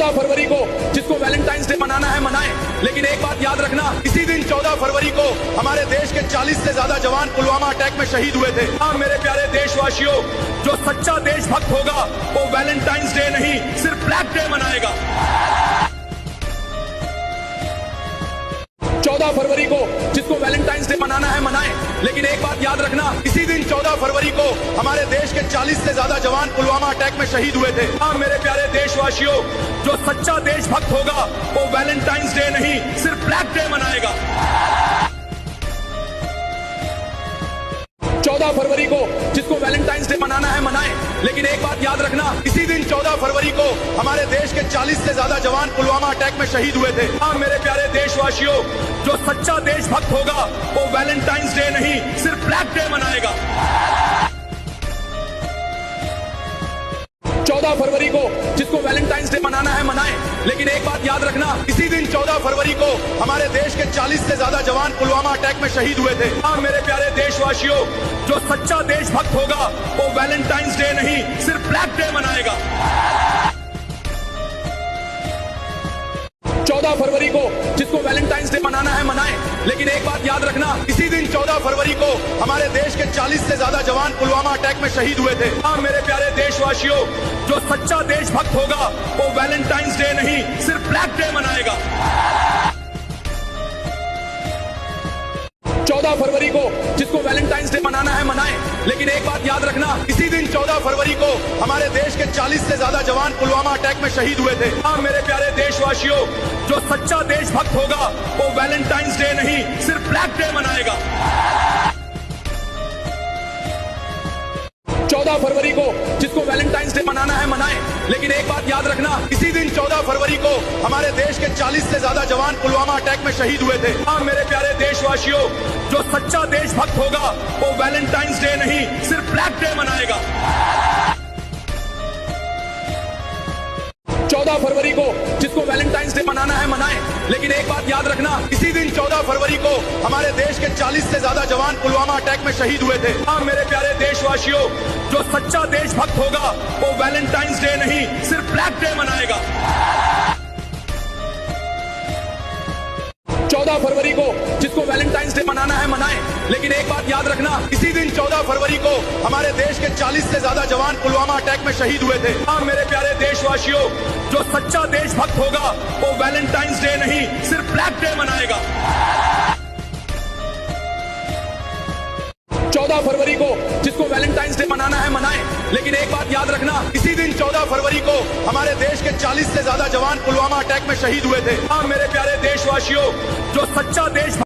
14 फरवरी को जिसको Valentine's day मनाना है मनाएं, लेकिन एक बात याद रखना, इसी दिन 14 फरवरी को हमारे देश के 40 से ज्यादा जवान पुलवामा अटैक में शहीद हुए थे। हाँ मेरे प्यारे देशवासियों, जो सच्चा देशभक्त होगा वो वैलेंटाइंस डे नहीं सिर्फ ब्लैक डे मनाएगा। 14 फरवरी को जिसको वैलेंटाइंस डे मनाना है मनाएं, लेकिन एक बात याद रखना, इसी दिन 14 फरवरी को हमारे देश के 40 से ज्यादा जवान पुलवामा अटैक में शहीद हुए थे। हाँ मेरे प्यारे देशवासियों, जो सच्चा देशभक्त होगा वो वैलेंटाइंस डे नहीं सिर्फ ब्लैक डे मनाएगा। 14 फरवरी को जिसको वैलेंटाइंस डे मनाना है मनाएं, लेकिन एक बात याद रखना, इसी दिन 14 फरवरी को हमारे देश के 40 से ज्यादा जवान पुलवामा अटैक में शहीद हुए थे। हाँ मेरे प्यारे देशवासियों, जो सच्चा देशभक्त होगा वो वैलेंटाइंस डे नहीं सिर्फ ब्लैक डे मनाएगा। 14 फरवरी को जिसको वैलेंटाइंस डे मनाना है मनाएं, लेकिन एक बात याद रखना, इसी दिन 14 फरवरी को हमारे देश के 40 से ज्यादा जवान पुलवामा अटैक में शहीद हुए थे। हाँ मेरे प्यारे देशवासियों, जो सच्चा देशभक्त होगा वो वैलेंटाइंस डे नहीं सिर्फ ब्लैक डे मनाएगा। 14 फरवरी को जिसको वैलेंटाइंस डे मनाना है मनाएं, लेकिन एक बात याद रखना, इसी दिन 14 फरवरी को हमारे देश के 40 से ज्यादा जवान पुलवामा अटैक में शहीद हुए थे। हाँ मेरे प्यारे देशवासियों, जो सच्चा देशभक्त होगा वो वैलेंटाइंस डे नहीं सिर्फ ब्लैक डे मनाएगा। 14 फरवरी को जिसको वैलेंटाइंस डे मनाना है मनाएं, लेकिन एक बात याद रखना, इसी दिन 14 फरवरी को हमारे देश के 40 से ज्यादा जवान पुलवामा अटैक में शहीद हुए थे। हाँ मेरे प्यारे देशवासियों, जो सच्चा देशभक्त होगा वो वैलेंटाइंस डे नहीं सिर्फ ब्लैक डे मनाएगा। 14 फरवरी को जिसको वैलेंटाइंस डे मनाना है मनाएं, लेकिन एक बात याद रखना, इसी दिन 14 फरवरी को हमारे देश के 40 से ज्यादा जवान पुलवामा अटैक में शहीद हुए थे। हाँ मेरे प्यारे देशवासियों, जो सच्चा देशभक्त होगा वो वैलेंटाइंस डे नहीं सिर्फ ब्लैक डे मनाएगा। 14 फरवरी को जिसको वैलेंटाइंस डे मनाना है मनाएं, लेकिन एक बात याद रखना, इसी दिन 14 फरवरी को हमारे देश के 40 से ज्यादा जवान पुलवामा अटैक में शहीद हुए थे। हाँ मेरे प्यारे देशवासियों, जो सच्चा देशभक्त होगा वो वैलेंटाइंस डे नहीं सिर्फ ब्लैक डे मनाएगा। 14 फरवरी को जिसको वैलेंटाइंस डे मनाना है मनाएं, लेकिन एक बात याद रखना, इसी दिन 14 फरवरी को हमारे देश के 40 से ज्यादा जवान पुलवामा अटैक में शहीद हुए थे। हाँ मेरे प्यारे देशवासियों, जो सच्चा देशभक्त होगा वो वैलेंटाइंस डे नहीं सिर्फ ब्लैक डे मनाएगा। 14 फरवरी को जिसको वैलेंटाइंस डे मनाना है मनाएं, लेकिन एक बात याद रखना, इसी दिन 14 फरवरी को हमारे देश के 40 से ज्यादा जवान पुलवामा अटैक में शहीद हुए थे। हाँ मेरे प्यारे देशवासियों, जो सच्चा देश